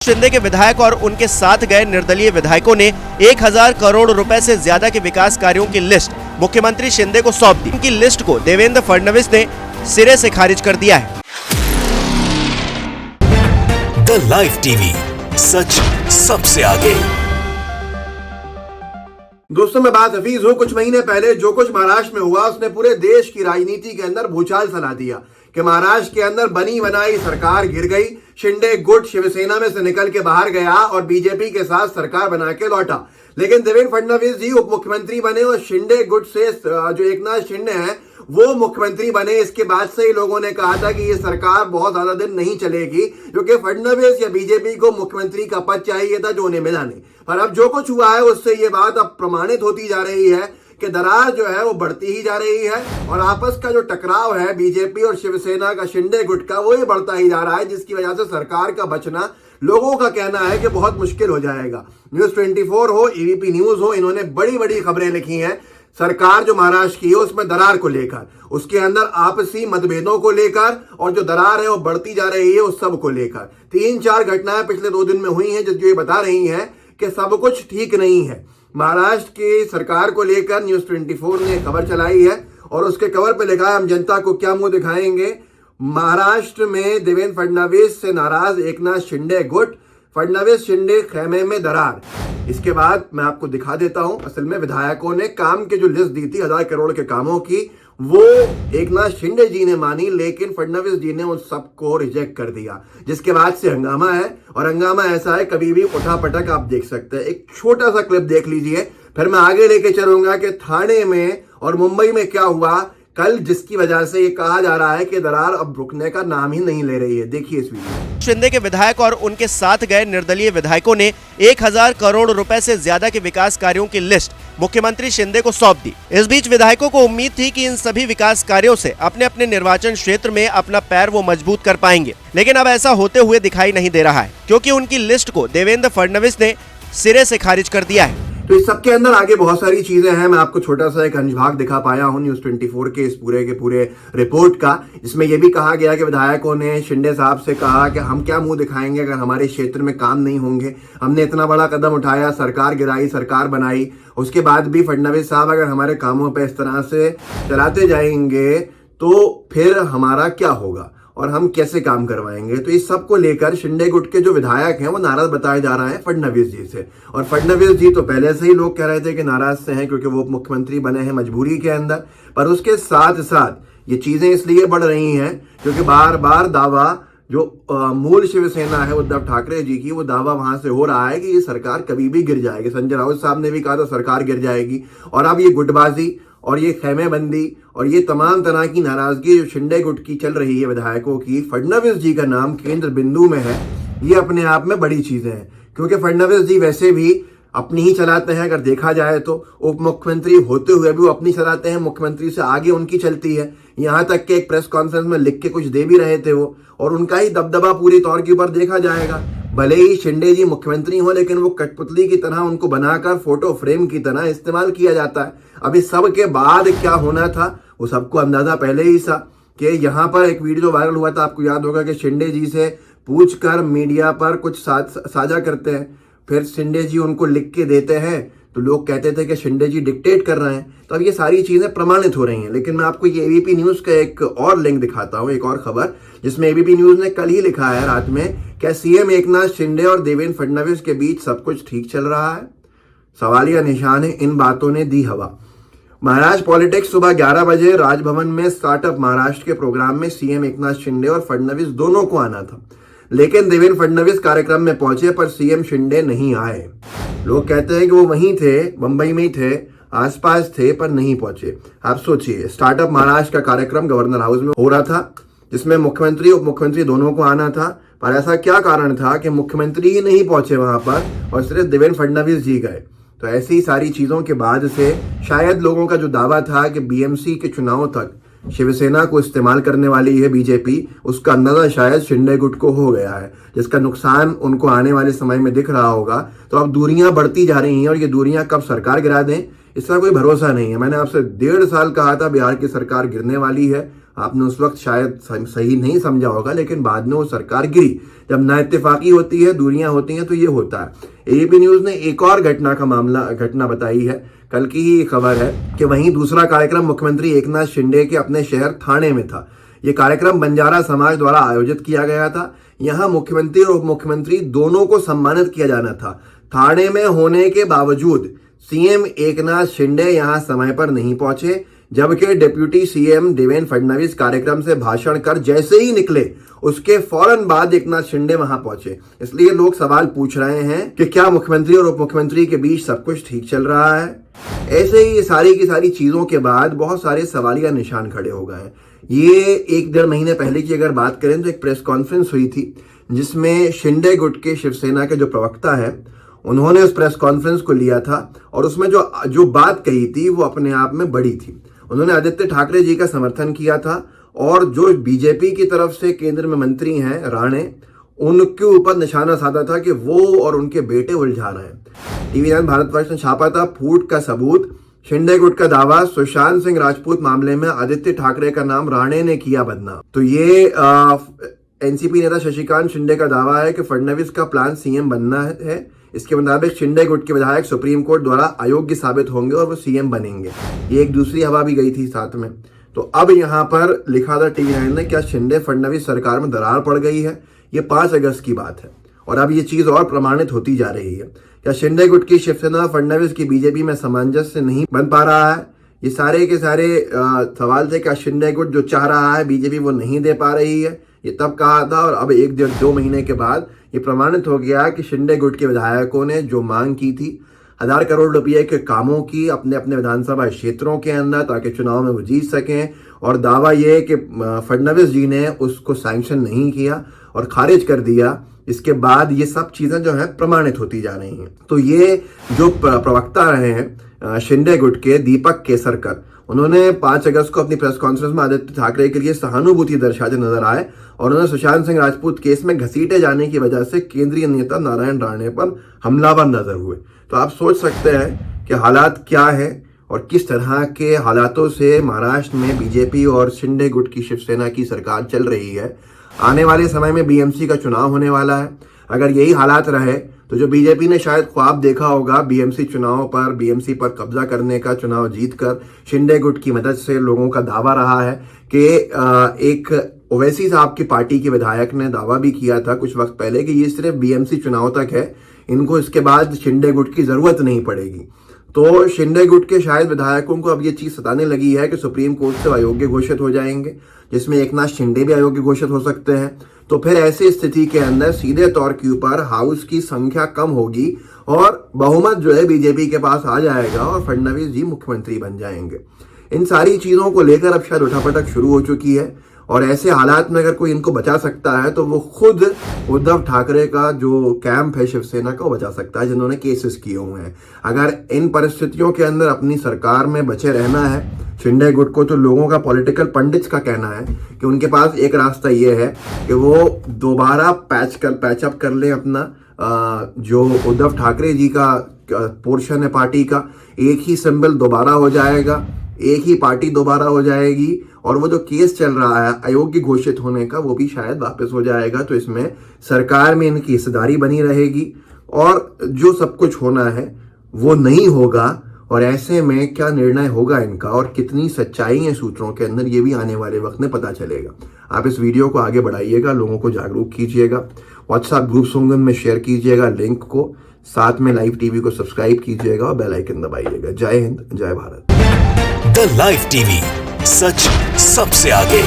शिंदे के विधायक और उनके साथ गए निर्दलीय विधायकों ने 1000 करोड़ रुपए से ज्यादा के विकास कार्यों की लिस्ट मुख्यमंत्री शिंदे को सौंप दी। इनकी लिस्ट को देवेंद्र फडणवीस ने सिरे से खारिज कर दिया है। द लाइव टीवी, सच सबसे आगे। दोस्तों, मैं बात हफीज हूं। कुछ महीने पहले जो कुछ महाराष्ट्र में हुआ उसने पूरे देश की राजनीति के अंदर भूचाल फैला दिया कि महाराष्ट्र के अंदर बनी बनाई सरकार गिर गई। शिंदे गुट शिवसेना में से निकल के बाहर गया और बीजेपी के साथ सरकार बना के लौटा। लेकिन देवेंद्र फडणवीस जी उप मुख्यमंत्री बने और शिंदे गुट से जो एकनाथ शिंदे हैं वो मुख्यमंत्री बने। इसके बाद से ही लोगों ने कहा था कि ये सरकार बहुत ज्यादा दिन नहीं चलेगी, क्योंकि फडणवीस या बीजेपी को मुख्यमंत्री का पद चाहिए था, जो उन्हें मिला नहीं। पर अब जो कुछ हुआ है उससे ये बात अब प्रमाणित होती जा रही है कि दरार जो है वो बढ़ती ही जा रही है और आपस का जो टकराव है बीजेपी और शिवसेना का, शिंदे गुट का, वो ही बढ़ता ही जा रहा है, जिसकी वजह से सरकार का बचना लोगों का कहना है कि बहुत मुश्किल हो जाएगा। न्यूज 24 हो, एबीपी न्यूज हो, इन्होंने बड़ी बड़ी खबरें लिखी हैं सरकार जो महाराष्ट्र की है उसमें दरार को लेकर, उसके अंदर आपसी मतभेदों को लेकर और जो दरार है वो बढ़ती जा रही है उस सब को लेकर। 3-4 घटनाएं पिछले 2 दिन में हुई हैं जो ये बता रही हैं कि सब कुछ ठीक नहीं है। महाराष्ट्र की सरकार को लेकर न्यूज 24 ने खबर चलाई है और उसके कवर पे लिखा है, हम जनता को क्या मुंह दिखाएंगे। महाराष्ट्र में देवेंद्र फडणवीस से नाराज एकनाथ शिंदे गुट, फडणवीस शिंदे खेमे में दरार। इसके बाद मैं आपको दिखा देता हूं, असल में विधायकों ने काम की जो लिस्ट दी थी 1000 करोड़ के कामों की, वो एकनाथ शिंदे जी ने मानी, लेकिन फडणवीस जी ने उन सबको रिजेक्ट कर दिया, जिसके बाद से हंगामा है। और हंगामा ऐसा है कभी भी उठापटक आप देख सकते हैं। एक छोटा सा क्लिप देख लीजिए, फिर मैं आगे लेके चलूंगा कि थाने में और मुंबई में क्या हुआ कल, जिसकी वजह से ये कहा जा रहा है कि दरार अब रुकने का नाम ही नहीं ले रही है। देखिए इस वीडियो। शिंदे के विधायक और उनके साथ गए निर्दलीय विधायकों ने 1000 करोड़ रुपए से ज्यादा के विकास कार्यों की लिस्ट मुख्यमंत्री शिंदे को सौंप दी। इस बीच विधायकों को उम्मीद थी कि इन सभी विकास कार्यों से अपने अपने निर्वाचन क्षेत्र में अपना पैर वो मजबूत कर पाएंगे, लेकिन अब ऐसा होते हुए दिखाई नहीं दे रहा है, क्योंकि उनकी लिस्ट को देवेंद्र फडणवीस ने सिरे से खारिज कर दिया है। तो इस सबके अंदर आगे बहुत सारी चीजें हैं। मैं आपको छोटा सा एक अंशभाग दिखा पाया हूं न्यूज 24 के इस पूरे के पूरे रिपोर्ट का, जिसमें यह भी कहा गया कि विधायकों ने शिंदे साहब से कहा कि हम क्या मुंह दिखाएंगे अगर हमारे क्षेत्र में काम नहीं होंगे। हमने इतना बड़ा कदम उठाया, सरकार गिराई, सरकार बनाई, उसके बाद भी फडणवीस साहब अगर हमारे कामों पर इस तरह से चलाते जाएंगे तो फिर हमारा क्या होगा और हम कैसे काम करवाएंगे। तो इस सब को लेकर शिंदे गुट के जो विधायक हैं वो नाराज बताए जा रहे हैं फडणवीस जी से। और फडणवीस जी तो पहले से ही लोग कह रहे थे कि नाराज से हैं, क्योंकि वो मुख्यमंत्री बने हैं मजबूरी के अंदर। पर उसके साथ साथ ये चीजें इसलिए बढ़ रही हैं क्योंकि बार बार दावा जो मूल शिवसेना है उद्धव ठाकरे जी की, वो दावा वहां से हो रहा है कि ये सरकार कभी भी गिर जाएगी। संजय राउत साहब ने भी कहा था सरकार गिर जाएगी। और अब ये गुटबाजी और ये खेमेबंदी और ये तमाम तरह की नाराजगी जो शिंदे गुट की चल रही है विधायकों की, फडणवीस जी का नाम केंद्र बिंदु में है। ये अपने आप में बड़ी चीजें हैं, क्योंकि फडणवीस जी वैसे भी अपनी ही चलाते हैं। अगर देखा जाए तो उप मुख्यमंत्री होते हुए भी वो अपनी चलाते हैं, मुख्यमंत्री से आगे उनकी चलती है। यहाँ तक कि एक प्रेस कॉन्फ्रेंस में लिख के कुछ दे भी रहे थे वो, और उनका ही दबदबा पूरी तौर के ऊपर देखा जाएगा। भले ही शिंदे जी मुख्यमंत्री हो, लेकिन वो कठपुतली की तरह उनको बनाकर फोटो फ्रेम की तरह इस्तेमाल किया जाता है। अब इस सब के बाद क्या होना था वो सबको अंदाजा पहले ही था कि यहाँ पर एक वीडियो वायरल हुआ था, आपको याद होगा कि शिंदे जी से पूछकर मीडिया पर कुछ साझा करते हैं, फिर शिंदे जी उनको लिख के देते हैं, तो लोग कहते थे कि शिंदे जी डिक्टेट कर रहे हैं। तो अब ये सारी चीजें प्रमाणित हो रही हैं। लेकिन मैं आपको ये एबीपी न्यूज का एक और लिंक दिखाता हूँ, एक और खबर, जिसमें एबीपी न्यूज ने कल ही लिखा है रात में, क्या सीएम एकनाथ शिंदे और देवेंद्र फडणवीस के बीच सब कुछ ठीक चल रहा है? सवालिया निशान है, इन बातों ने दी हवा। महाराष्ट्र पॉलिटिक्स सुबह 11 बजे राजभवन में स्टार्टअप महाराष्ट्र के प्रोग्राम में सीएम एकनाथ शिंदे और फडणवीस दोनों को आना था, लेकिन देवेंद्र फडणवीस कार्यक्रम में पहुंचे पर सीएम शिंदे नहीं आए। लोग कहते हैं कि वो वहीं थे, मुंबई में ही थे, आसपास थे, पर नहीं पहुंचे। आप सोचिए, स्टार्टअप महाराष्ट्र का कार्यक्रम गवर्नर हाउस में हो रहा था, जिसमें मुख्यमंत्री उप मुख्यमंत्री दोनों को आना था, पर ऐसा क्या कारण था कि मुख्यमंत्री ही नहीं पहुंचे वहां पर और सिर्फ देवेंद्र फडणवीस जी गए। तो ऐसी सारी चीजों के बाद से शायद लोगों का जो दावा था कि बीएमसी के चुनाव तक शिवसेना को इस्तेमाल करने वाली है बीजेपी, उसका अंदाजा शायद शिंदे गुट को हो गया है, जिसका नुकसान उनको आने वाले समय में दिख रहा होगा। तो अब दूरियां बढ़ती जा रही हैं और ये दूरियां कब सरकार गिरा दें इसका कोई भरोसा नहीं है। मैंने आपसे 1.5 साल कहा था बिहार की सरकार गिरने वाली है, आपने उस वक्त शायद सही नहीं समझा होगा, लेकिन बाद में वो सरकार गिरी। जब ना इत्तेफाकी होती है, दूरियां होती हैं, तो ये होता है। एबीपी न्यूज ने एक और घटना बताई है, कल की ही खबर है कि वहीं दूसरा कार्यक्रम मुख्यमंत्री एकनाथ शिंदे के अपने शहर ठाणे में था। ये कार्यक्रम बंजारा समाज द्वारा आयोजित किया गया था। यहाँ मुख्यमंत्री और उप मुख्यमंत्री दोनों को सम्मानित किया जाना था। ठाणे में होने के बावजूद सीएम एकनाथ शिंदे यहाँ समय पर नहीं पहुंचे, जबकि डिप्टी सीएम देवेंद्र फडणवीस कार्यक्रम से भाषण कर जैसे ही निकले, उसके फौरन बाद एकनाथ शिंदे वहां पहुंचे। इसलिए लोग सवाल पूछ रहे हैं कि क्या मुख्यमंत्री और उप मुख्यमंत्री के बीच सब कुछ ठीक चल रहा है। ऐसे ही सारी की सारी चीजों के बाद बहुत सारे सवालिया निशान खड़े हो गए। ये 1-1.5 महीने पहले की अगर बात करें तो एक प्रेस कॉन्फ्रेंस हुई थी, जिसमें शिंदे गुट के शिवसेना के जो प्रवक्ता है, उन्होंने उस प्रेस कॉन्फ्रेंस को लिया था और उसमें जो बात कही थी वो अपने आप में बड़ी थी। उन्होंने आदित्य ठाकरे जी का समर्थन किया था और जो बीजेपी की तरफ से केंद्र में मंत्री हैं राणे, उनके ऊपर निशाना साधा था कि वो और उनके बेटे उलझा रहे हैं। टीवी 9 भारतवर्ष ने छापा था फूट का सबूत, शिंदे गुट का दावा, सुशांत सिंह राजपूत मामले में आदित्य ठाकरे का नाम राणे ने किया बदनाम। तो ये एनसीपी नेता शशिकांत शिंदे का दावा है कि फडणवीस का प्लान सीएम बनना है। इसके मुताबिक शिंदे गुट के विधायक सुप्रीम कोर्ट द्वारा अयोग्य साबित होंगे और वो सीएम बनेंगे। ये एक दूसरी हवा भी गई थी साथ में। तो अब यहाँ पर लिखा था टीवी 9 ने, क्या शिंदे फडणवीस सरकार में दरार पड़ गई है? ये 5 अगस्त की बात है और अब ये चीज और प्रमाणित होती जा रही है। क्या शिंदे गुट की शिवसेना फडणवीस की बीजेपी में सामंजस्य नहीं बन पा रहा है? ये सारे के सारे सवाल थे। क्या शिंदे गुट जो चाह रहा है बीजेपी वो नहीं दे पा रही है? ये तब कहा था और अब 1-1.5-2 महीने के बाद ये प्रमाणित हो गया कि शिंदे गुट के विधायकों ने जो मांग की थी 1000 करोड़ रुपए के कामों की अपने अपने विधानसभा क्षेत्रों के अंदर, ताकि चुनाव में वो जीत सकें, और दावा ये कि फडणवीस जी ने उसको सैंक्शन नहीं किया और खारिज कर दिया। इसके बाद ये सब चीजें जो है प्रमाणित होती जा रही हैं। तो ये जो प्रवक्ता रहे हैं शिंदे गुट के, दीपक केसरकर, उन्होंने 5 अगस्त को अपनी प्रेस कॉन्फ्रेंस में आदित्य ठाकरे के लिए सहानुभूति दर्शाते नजर आए और उन्होंने सुशांत सिंह राजपूत केस में घसीटे जाने की वजह से केंद्रीय नेता नारायण राणे पर हमलावर नजर हुए। तो आप सोच सकते हैं कि हालात क्या है और किस तरह के हालातों से महाराष्ट्र में बीजेपी और शिंदे गुट की शिवसेना की सरकार चल रही है। आने वाले समय में बीएमसी का चुनाव होने वाला है। अगर यही हालात रहे तो जो बीजेपी ने शायद ख्वाब देखा होगा बीएमसी चुनाव पर, बीएमसी पर कब्जा करने का, चुनाव जीतकर शिंदे गुट की मदद से, लोगों का दावा रहा है कि एक ओवैसी साहब की पार्टी के विधायक ने दावा भी किया था कुछ वक्त पहले कि ये सिर्फ बीएमसी चुनाव तक है, इनको इसके बाद शिंदे गुट की जरूरत नहीं पड़ेगी। तो शिंदे गुट के शायद विधायकों को अब ये चीज सताने लगी है कि सुप्रीम कोर्ट से अयोग्य घोषित हो जाएंगे, जिसमें एकनाथ शिंदे भी अयोग्य घोषित हो सकते हैं। तो फिर ऐसी स्थिति के अंदर सीधे तौर के ऊपर हाउस की संख्या कम होगी और बहुमत जो है बीजेपी के पास आ जाएगा और फडणवीस जी मुख्यमंत्री बन जाएंगे। इन सारी चीजों को लेकर अब शायद उठापटक शुरू हो चुकी है और ऐसे हालात में अगर कोई इनको बचा सकता है तो वो खुद उद्धव ठाकरे का जो कैंप है शिवसेना का वो बचा सकता है, जिन्होंने केसेस किए हुए हैं। अगर इन परिस्थितियों के अंदर अपनी सरकार में बचे रहना है शिंदे गुट को, तो लोगों का, पॉलिटिकल पंडित्स का कहना है कि उनके पास एक रास्ता ये है कि वो दोबारा पैचअप कर ले अपना जो उद्धव ठाकरे जी का पोर्शन है पार्टी का, एक ही सिंबल दोबारा हो जाएगा, एक ही पार्टी दोबारा हो जाएगी और वो जो केस चल रहा है अयोग्य घोषित होने का वो भी शायद वापस हो जाएगा। तो इसमें सरकार में इनकी हिस्सेदारी बनी रहेगी और जो सब कुछ होना है वो नहीं होगा। और ऐसे में क्या निर्णय होगा इनका और कितनी सच्चाई है सूत्रों के अंदर, ये भी आने वाले वक्त में पता चलेगा। आप इस वीडियो को आगे बढ़ाइएगा, लोगों को जागरूक कीजिएगा, व्हाट्सएप ग्रुप संगम में शेयर कीजिएगा लिंक को, साथ में लाइव टीवी को सब्सक्राइब कीजिएगा और बेल आइकन दबाइएगा। जय हिंद, जय भारत। द लाइव टीवी, सच सबसे आगे।